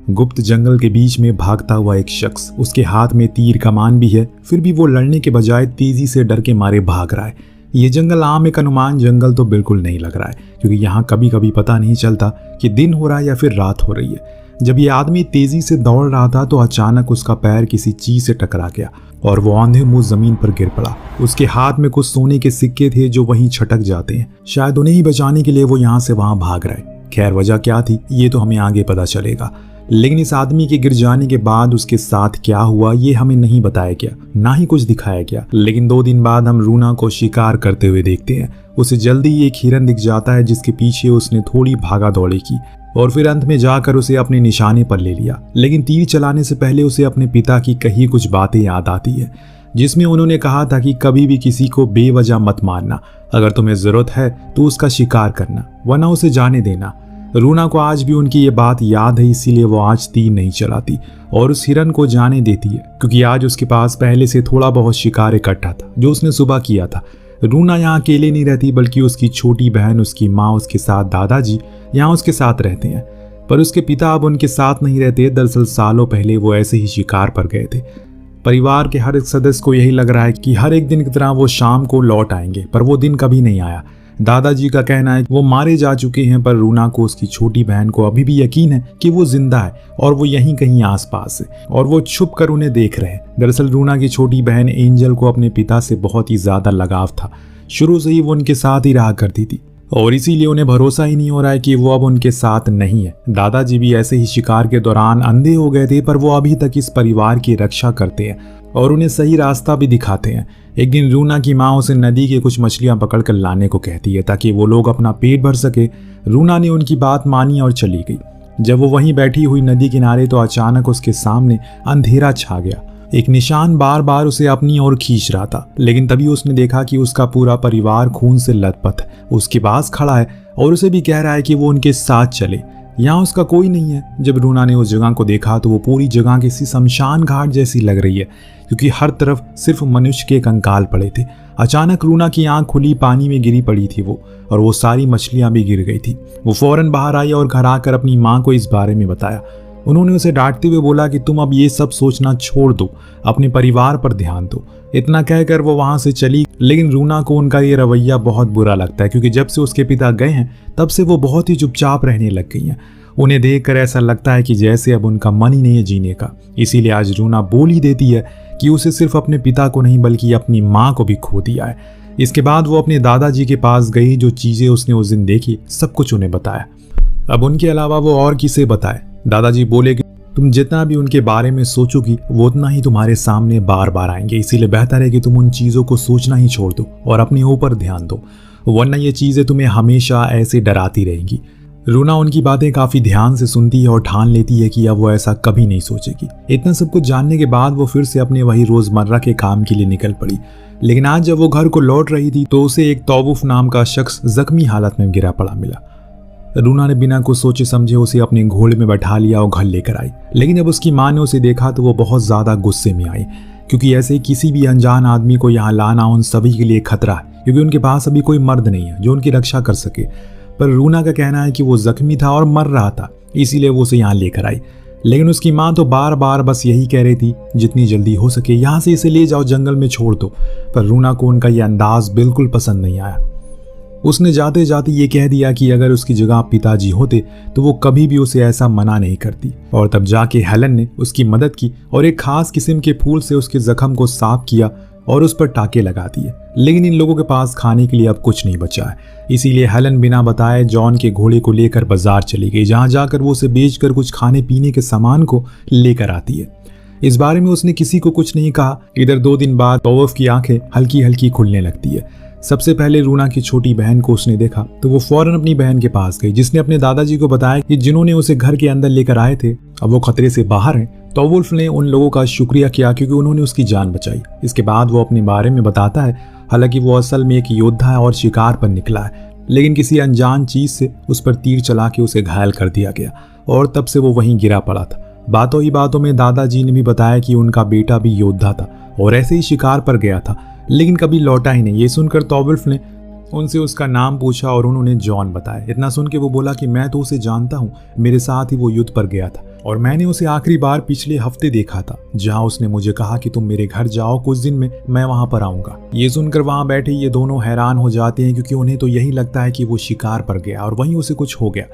गुप्त जंगल के बीच में भागता हुआ एक शख्स, उसके हाथ में तीर कमान भी है, फिर भी वो लड़ने के बजाय तेजी से डर के मारे भाग रहा है। ये जंगल आम एक अनुमान जंगल तो बिल्कुल नहीं लग रहा है, क्योंकि यहाँ कभी कभी पता नहीं चलता कि दिन हो रहा है या फिर रात हो रही है। जब ये आदमी तेजी से दौड़ रहा था तो अचानक उसका पैर किसी चीज से टकरा गया और वो आंधे मुंह जमीन पर गिर पड़ा। उसके हाथ में कुछ सोने के सिक्के थे जो वहीं छटक जाते हैं। शायद उन्हें ही बचाने के लिए वो यहाँ से वहां भाग रहा है। खैर वजह क्या थी ये तो हमें आगे पता चलेगा, लेकिन इस आदमी के गिर जाने के बाद उसके साथ क्या हुआ ये हमें नहीं बताया गया, ना ही कुछ दिखाया गया। लेकिन 2 दिन बाद हम रूना को शिकार करते हुए देखते हैं। उसे जल्दी ही एक हिरन दिख जाता है जिसके पीछे उसने थोड़ी भागा दौड़ी की और फिर अंत में जाकर उसे अपने निशाने पर ले लिया। लेकिन तीर चलाने से पहले उसे अपने पिता की कही कुछ बातें याद आती है, जिसमें उन्होंने कहा था कि कभी भी किसी को बेवजह मत मारना, अगर तुम्हें जरूरत है तो उसका शिकार करना, वरना उसे जाने देना। रूना को आज भी उनकी ये बात याद है, इसीलिए वो आज तीर नहीं चलाती और उस हिरन को जाने देती है, क्योंकि आज उसके पास पहले से थोड़ा बहुत शिकार इकट्ठा था जो उसने सुबह किया था। रूना यहाँ अकेले नहीं रहती, बल्कि उसकी छोटी बहन, उसकी माँ, उसके साथ दादाजी यहाँ उसके साथ रहते हैं। पर उसके पिता अब उनके साथ नहीं रहते। दरअसल सालों पहले वो ऐसे ही शिकार पर गए थे। परिवार के हर एक सदस्य को यही लग रहा है कि हर एक दिन की तरह वो शाम को लौट आएंगे, पर वो दिन कभी नहीं आया। दादाजी का कहना है कि वो मारे जा चुके हैं, पर रूना को उसकी छोटी बहन को अभी भी यकीन है कि वो जिंदा है और वो यहीं कहीं आसपास है और वो छुप कर उन्हें देख रहे हैं। दरअसल रूना की छोटी बहन एंजल को अपने पिता से बहुत ही ज्यादा लगाव था। शुरू से ही वो उनके साथ ही रहा करती थी और इसीलिए उन्हें भरोसा ही नहीं हो रहा है कि वो अब उनके साथ नहीं है। दादाजी भी ऐसे ही शिकार के दौरान अंधे हो गए थे, पर वो अभी तक इस परिवार की रक्षा करते हैं और उन्हें सही रास्ता भी दिखाते हैं। एक दिन रूना की माँ उसे नदी के कुछ मछलियां पकड़ कर लाने को कहती है ताकि वो लोग अपना पेट भर सके। रूना ने उनकी बात मानी और चली गई। जब वो वहीं बैठी हुई नदी किनारे तो अचानक उसके सामने अंधेरा छा गया। एक निशान बार बार उसे अपनी ओर खींच रहा था, लेकिन तभी उसने देखा कि उसका पूरा परिवार खून से लथपथ उसके पास खड़ा है और उसे भी कह रहा है कि वो उनके साथ चले। यहाँ उसका कोई नहीं है। जब रूना ने उस जगह को देखा तो वो पूरी जगह किसी शमशान घाट जैसी लग रही है, क्योंकि हर तरफ सिर्फ मनुष्य के कंकाल पड़े थे। अचानक रूना की आंख खुली, पानी में गिरी पड़ी थी वो, और वो सारी मछलियां भी गिर गई थी। वो फौरन बाहर आई और घर आकर अपनी माँ को इस बारे में बताया। उन्होंने उसे डांटते हुए बोला कि तुम अब ये सब सोचना छोड़ दो, अपने परिवार पर ध्यान दो। इतना कहकर वो वहां से चली। लेकिन रूना को उनका ये रवैया बहुत बुरा लगता है, क्योंकि जब से उसके पिता गए हैं तब से वो बहुत ही चुपचाप रहने लग गई हैं। उन्हें देखकर ऐसा लगता है कि जैसे अब उनका मन ही नहीं है जीने का। इसीलिए आज रूना बोल ही देती है कि उसे सिर्फ अपने पिता को नहीं बल्कि अपनी माँ को भी खो दिया है। इसके बाद वो अपने दादाजी के पास गई। जो चीजें उसने उस दिन देखी सब कुछ उन्हें बताया। अब उनके अलावा वो और किसे बताए। दादाजी बोले कि तुम जितना भी उनके बारे में सोचोगी वो उतना ही तुम्हारे सामने बार बार आएंगे, इसीलिए बेहतर है कि तुम उन चीजों को सोचना ही छोड़ दो और अपने ऊपर ध्यान दो, वरना ये चीजें तुम्हें हमेशा ऐसे डराती रहेंगी। रूना उनकी बातें काफी ध्यान से सुनती है और ठान लेती है कि अब वो ऐसा कभी नहीं सोचेगी। इतना सब कुछ जानने के बाद वो फिर से अपने वही रोजमर्रा के काम के लिए निकल पड़ी। लेकिन आज जब वो घर को लौट रही थी तो उसे एक तौवुफ नाम का शख्स जख्मी हालत में गिरा पड़ा मिला। रूना ने बिना कुछ सोचे समझे उसे अपने घोड़े में बैठा लिया और घर लेकर आई। लेकिन जब उसकी माँ ने उसे देखा तो वो बहुत ज्यादा गुस्से में आई, क्योंकि ऐसे किसी भी अनजान आदमी को यहाँ लाना उन सभी के लिए खतरा है, क्योंकि उनके पास अभी कोई मर्द नहीं है जो उनकी रक्षा कर सके। पर रूना का कहना है कि वो जख्मी था और मर रहा था, इसीलिए वो उसे यहाँ लेकर आई। लेकिन उसकी माँ तो बार बार बस यही कह रही थी जितनी जल्दी हो सके यहाँ से इसे ले जाओ, जंगल में छोड़ दो। पर रूना को उनका यह अंदाज बिल्कुल पसंद नहीं आया। उसने जाते जाते ये कह दिया कि अगर उसकी जगह पिताजी होते तो वो कभी भी उसे ऐसा मना नहीं करती। और तब जाके हेलन ने उसकी मदद की और एक खास किस्म के फूल से उसके जख्म को साफ किया और उस पर टाके लगा दिए। लेकिन इन लोगों के पास खाने के लिए अब कुछ नहीं बचा है, इसीलिए हेलन बिना बताए जॉन के घोड़े को लेकर बाजार चली गई, जहां जाकर वो उसे बेचकर कुछ खाने पीने के सामान को लेकर आती है। इस बारे में उसने किसी को कुछ नहीं कहा। इधर 2 दिन बाद तौवुफ की आंखें हल्की हल्की खुलने लगती है। सबसे पहले रूना की छोटी बहन को उसने देखा तो वो फौरन अपनी बहन के पास गई, जिसने अपने दादाजी को बताया कि जिन्होंने उसे घर के अंदर लेकर आए थे अब वो खतरे से बाहर हैं। तौवुफ ने उन लोगों का शुक्रिया किया क्योंकि उन्होंने उसकी जान बचाई। इसके बाद वो अपने बारे में बताता है, हालांकि वो असल में एक योद्धा है और शिकार पर निकला है, लेकिन किसी अनजान चीज से उस पर तीर चला के उसे घायल कर दिया गया और तब से वो वहीं गिरा पड़ा था। बातों ही बातों में दादाजी ने भी बताया कि उनका बेटा भी योद्धा था और ऐसे ही शिकार पर गया था, लेकिन कभी लौटा ही नहीं। ये सुनकर तौवुफ ने उनसे उसका नाम पूछा और उन्होंने जॉन बताया। इतना सुन के वो बोला कि मैं तो उसे जानता हूँ, मेरे साथ ही वो युद्ध पर गया था, और मैंने उसे आखिरी बार पिछले हफ्ते देखा था, जहां उसने मुझे कहा कि तुम मेरे घर जाओ, कुछ दिन में मैं वहां पर आऊंगा। ये सुनकर वहां बैठे ये दोनों हैरान हो जाते हैं, क्योंकि उन्हें तो यही लगता है कि वो शिकार पर गया और वहीं उसे कुछ हो गया।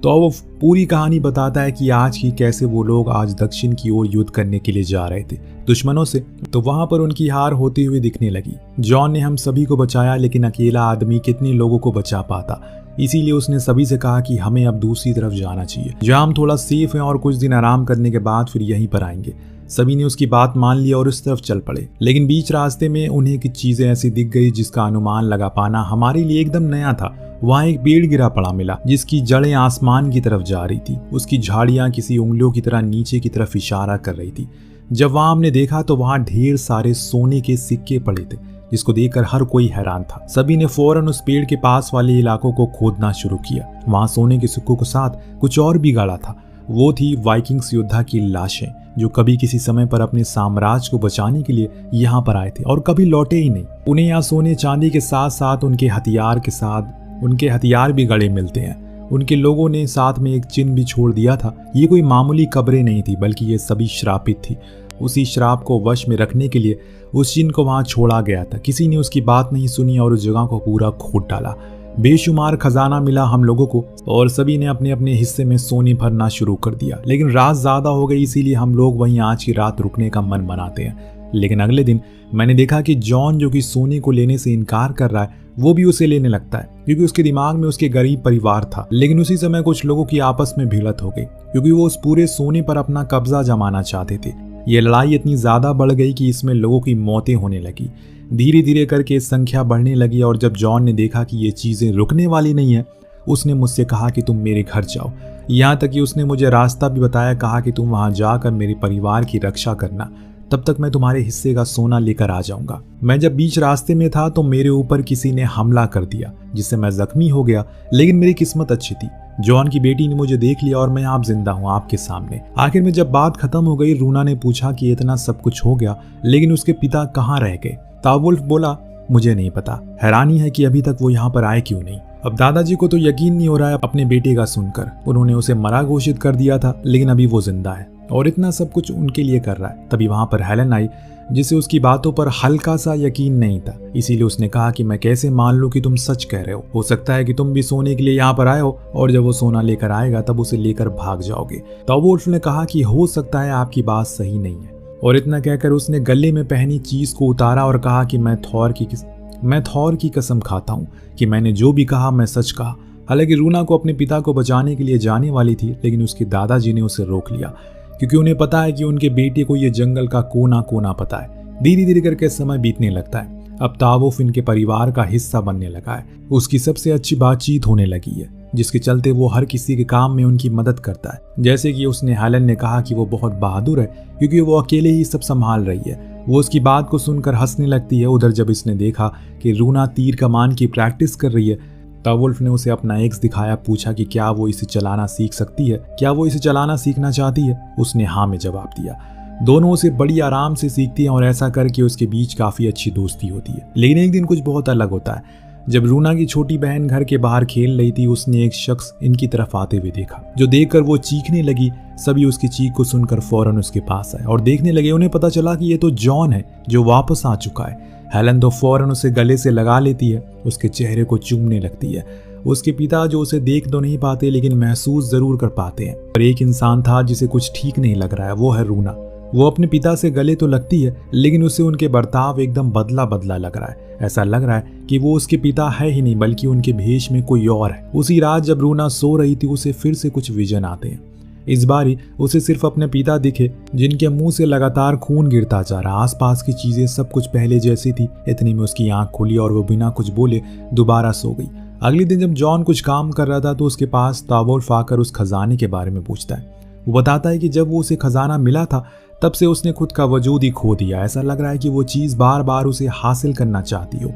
तो वो पूरी कहानी बताता है कि आज की कैसे वो लोग आज दक्षिण की ओर युद्ध करने के लिए जा रहे थे दुश्मनों से, तो वहां पर उनकी हार होती हुई दिखने लगी। जॉन ने हम सभी को बचाया, लेकिन अकेला आदमी कितने लोगों को बचा पाता। इसीलिए उसने सभी से कहा कि हमें अब दूसरी तरफ जाना चाहिए, जहां हम थोड़ा सेफ हैं और कुछ दिन आराम करने के बाद फिर यहीं पर आएंगे। सभी ने उसकी बात मान ली और उस तरफ चल पड़े, लेकिन बीच रास्ते में उन्हें कुछ चीजें ऐसी दिख गई जिसका अनुमान लगा पाना हमारे लिए एकदम नया था। वहां एक पेड़ गिरा पड़ा मिला, जिसकी जड़ें आसमान की तरफ जा रही थी। उसकी झाड़ियां किसी उंगलियों की तरह नीचे की तरफ इशारा कर रही थी। जब वहां हमने देखा तो वहां ढेर सारे सोने के सिक्के पड़े थे, जिसको देखकर हर कोई हैरान था। सभी ने फौरन उस पेड़ के पास वाले इलाकों को खोदना शुरू किया। वहां सोने के सिक्कों के साथ कुछ और भी गाड़ा था। वो थी वाइकिंग्स योद्धा की लाशें, जो कभी किसी समय पर अपने साम्राज्य को बचाने के लिए यहाँ पर आए थे और कभी लौटे ही नहीं। उन्हें यहाँ सोने चांदी के साथ साथ उनके हथियार भी गड़े मिलते हैं। उनके लोगों ने साथ में एक चिन्ह भी छोड़ दिया था। ये कोई मामूली कब्रें नहीं थी, बल्कि ये सभी श्रापित थी। उसी श्राप को वश में रखने के लिए उस चिन्ह को वहां छोड़ा गया था। किसी ने उसकी बात नहीं सुनी और उस जगह को पूरा खोद डाला। बेशुमार खजाना मिला हम लोगों को और सभी ने अपने अपने हिस्से में सोने भरना शुरू कर दिया। लेकिन रात ज्यादा हो गई, इसीलिए हम लोग वहीं आज की रात रुकने का मन बनाते हैं। लेकिन अगले दिन मैंने देखा कि जॉन, जो कि सोने को लेने से इनकार कर रहा है, वो भी उसे लेने लगता है, क्योंकि उसके दिमाग में उसके गरीब परिवार था। लेकिन उसी समय कुछ लोगों की आपस में भिड़ंत हो गई, क्योंकि वो उस पूरे सोने पर अपना कब्जा जमाना चाहते थे। ये लड़ाई इतनी ज्यादा बढ़ गई कि इसमें लोगों की मौतें होने लगी। धीरे धीरे करके संख्या बढ़ने लगी और जब जॉन ने देखा कि ये चीजें रुकने वाली नहीं है, उसने मुझसे कहा कि तुम मेरे घर जाओ। यहाँ तक कि उसने मुझे रास्ता भी बताया, कहा कि तुम वहां जाकर मेरे परिवार की रक्षा करना, तब तक मैं तुम्हारे हिस्से का सोना लेकर आ जाऊंगा। मैं जब बीच रास्ते में था तो मेरे ऊपर किसी ने हमला कर दिया, जिससे मैं जख्मी हो गया। लेकिन मेरी किस्मत अच्छी थी, जॉन की बेटी ने मुझे देख लिया और मैं आप जिंदा हूँ आपके सामने। आखिर में जब बात खत्म हो गई, रूना ने पूछा कि इतना सब कुछ हो गया, लेकिन उसके पिता कहाँ रह गए। तावुल्फ बोला, मुझे नहीं पता। हैरानी है कि अभी तक वो यहाँ पर आए क्यों नहीं। अब दादाजी को तो यकीन नहीं हो रहा है अपने बेटे का सुनकर। उन्होंने उसे मरा घोषित कर दिया था, लेकिन अभी वो जिंदा है और इतना सब कुछ उनके लिए कर रहा है। तभी वहां पर हेलन आई, जिसे उसकी बातों पर हल्का सा यकीन नहीं था। इसीलिए उसने कहा कि मैं कैसे मान लूं कि तुम सच कह रहे हो सकता है कि तुम भी सोने के लिए यहाँ पर आए हो और जब वो सोना लेकर आएगा तब उसे लेकर भाग जाओगे। तावुल्फ ने कहा कि हो सकता है आपकी बात सही नहीं है, और इतना कहकर उसने गले में पहनी चीज को उतारा और कहा कि मैं थॉर की कसम खाता हूँ कि मैंने जो भी कहा मैं सच कहा। हालांकि रूना को अपने पिता को बचाने के लिए जाने वाली थी, लेकिन उसके दादाजी ने उसे रोक लिया, क्योंकि उन्हें पता है कि उनके बेटे को ये जंगल का कोना कोना पता है। धीरे धीरे करके समय बीतने लगता है। अब तावुफ इनके परिवार का हिस्सा बनने लगा है। उसकी सबसे अच्छी बातचीत होने लगी है, जिसके चलते वो हर किसी के काम में उनकी मदद करता है। जैसे कि उसने हेलन ने कहा कि वो बहुत बहादुर है, क्योंकि वो अकेले ही सब संभाल रही है। वो उसकी बात को सुनकर हंसने लगती है। उधर जब इसने देखा कि रूना तीर कमान की प्रैक्टिस कर रही है, तावुल्फ ने उसे अपना एक्स दिखाया। पूछा कि क्या वो इसे चलाना सीख सकती है, क्या वो इसे चलाना सीखना चाहती है। उसने हाँ में जवाब दिया। दोनों उसे बड़ी आराम से सीखती हैं और ऐसा करके उसके बीच काफी अच्छी दोस्ती होती है। लेकिन एक दिन कुछ बहुत अलग होता है। जब रूना की छोटी बहन घर के बाहर खेल रही थी, उसने एक शख्स इनकी तरफ आते हुए देखा, जो देखकर वो चीखने लगी। सभी उसकी चीख को सुनकर फौरन उसके पास आए और देखने लगे। उन्हें पता चला कि ये तो जॉन है, जो वापस आ चुका है। हेलन तो फौरन उसे गले से लगा लेती है, उसके चेहरे को चूमने लगती है। उसके पिता, जो उसे देख तो नहीं पाते लेकिन महसूस जरूर कर पाते हैं। और एक इंसान था जिसे कुछ ठीक नहीं लग रहा है, वो है रूना। वो अपने पिता से गले तो लगती है, लेकिन उसे उनके बर्ताव एकदम बदला बदला लग रहा है। ऐसा लग रहा है कि वो उसके पिता है ही नहीं, बल्कि उनके भेष में कोई और है। उसी रात जब रूना सो रही थी, उसे फिर से कुछ विजन आते हैं। इस बारी उसे सिर्फ अपने पिता दिखे, जिनके मुंह से लगातार खून गिरता जा रहा। आसपास की चीजें सब कुछ पहले जैसी थी। इतनी में उसकी आंख खुली और वो बिना कुछ बोले दोबारा सो गई। अगले दिन जब जॉन कुछ काम कर रहा था तो उसके पास तावुल्फ आकर उस खजाने के बारे में पूछता है। वो बताता है कि जब वो उसे खजाना मिला था, तब से उसने खुद का वजूद ही खो दिया। ऐसा लग रहा है कि वो चीज बार बार उसे हासिल करना चाहती हो।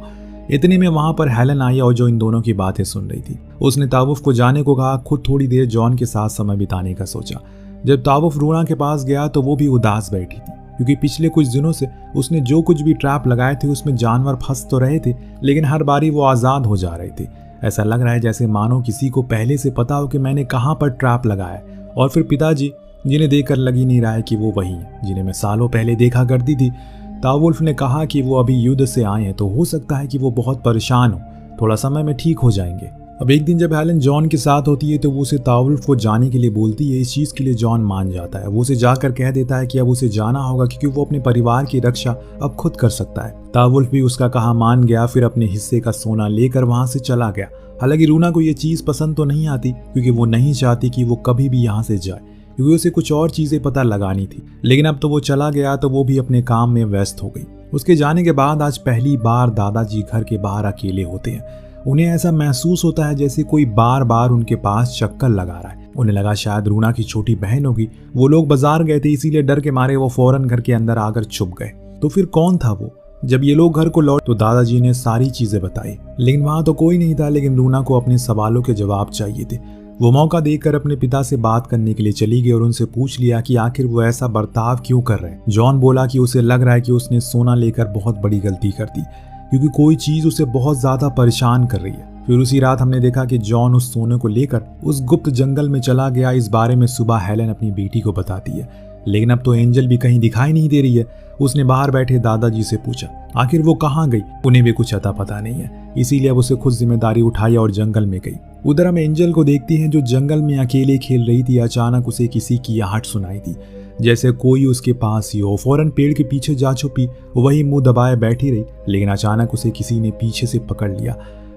इतने में वहां पर हेलन आई और जो इन दोनों की बातें सुन रही थी। उसने तावुफ को जाने को कहा, खुद थोड़ी देर जॉन के साथ समय बिताने का सोचा। जब तावुफ रूना के पास गया तो वो भी उदास बैठी थी, क्योंकि पिछले कुछ दिनों से उसने जो कुछ भी ट्रैप लगाए थे उसमें जानवर फंस तो रहे थे, लेकिन हर बारी वो आजाद हो जा रहे थे। ऐसा लग रहा है जैसे मानो किसी को पहले से पता हो कि मैंने कहाँ पर ट्रैप लगाया। और फिर पिताजी, जिन्हें देखकर लग ही नहीं रहा है कि वो वही हैं जिन्हें मैं सालों पहले देखा करती थी। तावुल्फ ने कहा कि वो अभी युद्ध से आए हैं तो हो सकता है कि वो बहुत परेशान हो, थोड़ा समय में ठीक हो जाएंगे। अब एक दिन जब हेलन जॉन के साथ होती है तो वो उसे तावुल्फ को जाने के लिए बोलती है। इस चीज़ के लिए जॉन मान जाता है। वो उसे जाकर कह देता है कि अब उसे जाना होगा क्योंकि वो अपने परिवार की रक्षा अब खुद कर सकता है। तावुल्फ भी उसका कहा मान गया, फिर अपने हिस्से का सोना लेकर वहां से चला गया। हालांकि रूना को ये चीज़ पसंद तो नहीं आती क्योंकि वो नहीं चाहती कि वो कभी भी यहाँ से जाए, क्योंकि उसे कुछ और चीज़ें पता लगानी थी। लेकिन अब तो वो चला गया तो वो भी अपने काम में व्यस्त हो गई। उसके जाने के बाद आज पहली बार दादाजी घर के बाहर अकेले होते हैं। उन्हें ऐसा महसूस होता है जैसे कोई बार बार उनके पास चक्कर लगा रहा है। उन्हें लगा शायद रूना की छोटी बहन होगी। वो लोग बाजार गए थे, इसीलिए डर के मारे वो फौरन घर के अंदर आकर छुप गए। तो फिर कौन था वो? जब ये लोग घर को लौट तो दादाजी ने सारी चीजें बताई, लेकिन वहां तो कोई नहीं था। लेकिन रूना को अपने सवालों के जवाब चाहिए थे। वो मौका देखकर अपने पिता से बात करने के लिए चली गई और उनसे पूछ लिया कि आखिर वो ऐसा बर्ताव क्यों कर रहे हैं। जॉन बोला कि उसे लग रहा है कि उसने सोना लेकर बहुत बड़ी गलती कर दी, क्योंकि कोई चीज उसे बहुत ज्यादा परेशान कर रही है। फिर उसी रात हमने देखा कि जॉन उस सोने को लेकर उस गुप्त जंगल में चला गया। इस बारे में सुबह हेलन अपनी बेटी को बताती है, लेकिन अब तो एंजल भी कहीं दिखाई नहीं दे रही है। उसने बाहर बैठे दादाजी से पूछा आखिर वो कहाँ गई। उन्हें भी कुछ अता पता नहीं है, इसीलिए अब उसे खुद जिम्मेदारी उठाई और जंगल में गई। उधर हम एंजल को देखते हैं जो जंगल में अकेले खेल रही थी। अचानक उसे किसी की आहट सुनाई दी, जैसे कोई उसके पास ही हो। फौरन पेड़ के पीछे जा छुपी, वही मुंह दबाए बैठी रही। लेकिन अचानक उसे किसी ने पीछे से पकड़ लिया।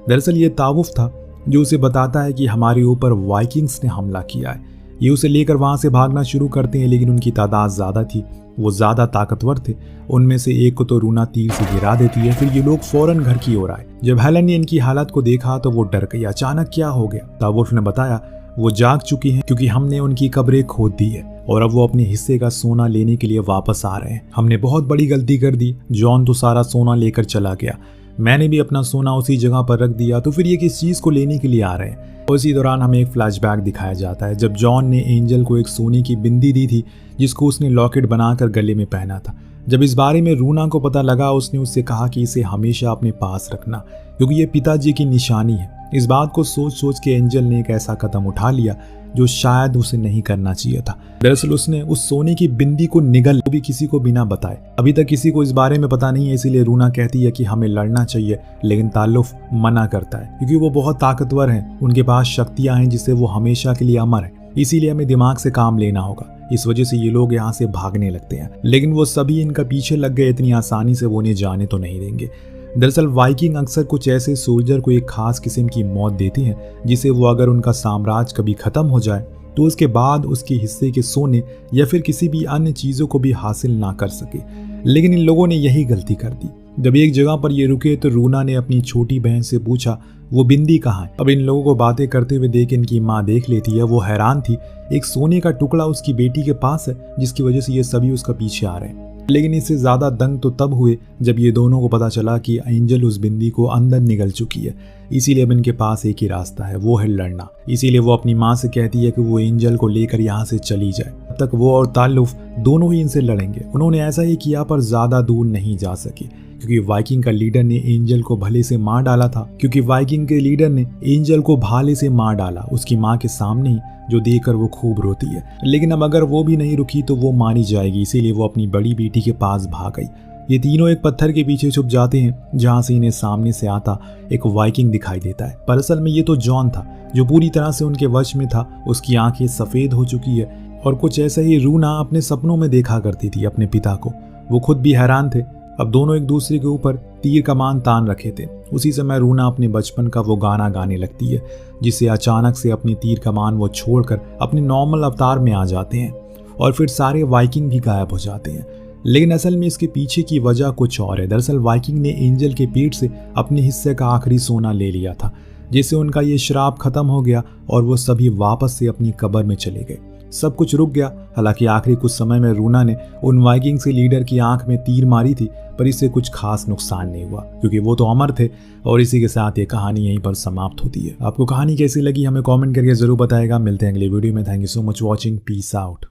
दरअसल ये तावुफ था जो उसे बताता है कि हमारे ऊपर वाइकिंग्स ने हमला किया है। ये उसे लेकर वहां से भागना शुरू करते हैं, लेकिन उनकी तादाद ज्यादा थी, वो ज्यादा ताकतवर थे। उनमें से एक को तो रूना तीर से गिरा देती है। फिर ये लोग फौरन घर की ओर आए। जब हेलन ने इनकी हालत को देखा तो वो डर गई। अचानक क्या हो गया? तावुफ ने बताया वो जाग चुकी हैं क्योंकि हमने उनकी कब्रें खोद दी है और अब वो अपने हिस्से का सोना लेने के लिए वापस आ रहे हैं। हमने बहुत बड़ी गलती कर दी। जॉन तो सारा सोना लेकर चला गया, मैंने भी अपना सोना उसी जगह पर रख दिया, तो फिर ये किस चीज को लेने के लिए आ रहे हैं? और इसी दौरान हमें एक फ्लैशबैक दिखाया जाता है जब जॉन ने एंजल को एक सोने की बिंदी दी थी जिसको उसने लॉकेट बनाकर गले में पहना था। जब इस बारे में रूना को पता लगा उसने उससे कहा कि इसे हमेशा अपने पास रखना क्योंकि ये पिताजी की निशानी है। इस बात को सोच सोच के एंजल ने एक ऐसा कदम उठा लिया जो शायद उसे नहीं करना चाहिए था। दरअसल उसने उस सोने की बिंदी को निगल, वो भी किसी को बिना बताए। अभी तक किसी को इस बारे में पता नहीं है, इसीलिए रूना कहती है कि हमें लड़ना चाहिए, लेकिन ताल्लुफ मना करता है क्योंकि वो बहुत ताकतवर हैं, उनके पास शक्तियां हैं जिससे वो हमेशा के लिए अमर है। इसीलिए हमें दिमाग से काम लेना होगा। इस वजह से ये लोग यहाँ से भागने लगते हैं, लेकिन वो सभी इनका पीछे लग गए। इतनी आसानी से वो उन्हें जाने तो नहीं देंगे। दरअसल वाइकिंग अक्सर कुछ ऐसे सोल्जर को एक खास किस्म की मौत देते हैं जिसे वो अगर उनका साम्राज्य कभी खत्म हो जाए तो उसके बाद उसके हिस्से के सोने या फिर किसी भी अन्य चीजों को भी हासिल ना कर सके। लेकिन इन लोगों ने यही गलती कर दी। जब एक जगह पर ये रुके तो रूना ने अपनी छोटी बहन से पूछा वो बिंदी कहाँ है। अब इन लोगों को बातें करते हुए देख इनकी माँ देख लेती है। वो हैरान थी, एक सोने का टुकड़ा उसकी बेटी के पास है जिसकी वजह से ये सभी उसका पीछे आ रहे हैं। लेकिन इससे ज्यादा दंग तो तब हुए जब ये दोनों को पता चला कि एंजल उस बिंदी को अंदर निगल चुकी है। इसीलिए अब इनके पास एक ही रास्ता है, वो है लड़ना। इसीलिए वो अपनी माँ से कहती है कि वो एंजल को लेकर यहाँ से चली जाए। तब तक वो और ताल्लुफ दोनों ही इनसे लड़ेंगे। उन्होंने ऐसा ही किया पर ज्यादा दूर नहीं जा सके क्योंकि वाइकिंग का लीडर ने एंजल को भले से मार डाला उसकी माँ के सामने ही, जो देखकर वो खूब रोती है। लेकिन अब अगर वो भी नहीं रुकी तो वो मारी जाएगी, इसीलिए वो अपनी बड़ी बेटी के पास भाग गई। ये तीनों एक पत्थर के पीछे छुप जाते हैं जहां से इन्हें सामने से आता एक वाइकिंग दिखाई देता है। पर असल में ये तो जॉन था जो पूरी तरह से उनके वश में था। उसकी आंखें सफेद हो चुकी है और कुछ ऐसा ही रूना अपने सपनों में देखा करती थी अपने पिता को। वो खुद भी हैरान थे। अब दोनों एक दूसरे के ऊपर तीर कमान तान रखे थे। उसी समय रूना अपने बचपन का वो गाना गाने लगती है जिससे अचानक से अपनी तीर कमान वो छोड़कर अपने नॉर्मल अवतार में आ जाते हैं और फिर सारे वाइकिंग भी गायब हो जाते हैं। लेकिन असल में इसके पीछे की वजह कुछ और है। दरअसल वाइकिंग ने एंजल के पेट से अपने हिस्से का आखिरी सोना ले लिया था, जिससे उनका ये श्राप खत्म हो गया और वो सभी वापस से अपनी कब्र में चले गए। सब कुछ रुक गया। हालांकि आखिरी कुछ समय में रूना ने उन वाइकिंग से लीडर की आंख में तीर मारी थी, पर इससे कुछ खास नुकसान नहीं हुआ क्योंकि वो तो अमर थे। और इसी के साथ ये कहानी यहीं पर समाप्त होती है। आपको कहानी कैसी लगी हमें कमेंट करके जरूर बताएगा। मिलते हैं अगले वीडियो में। Thank you so much watching. Peace out.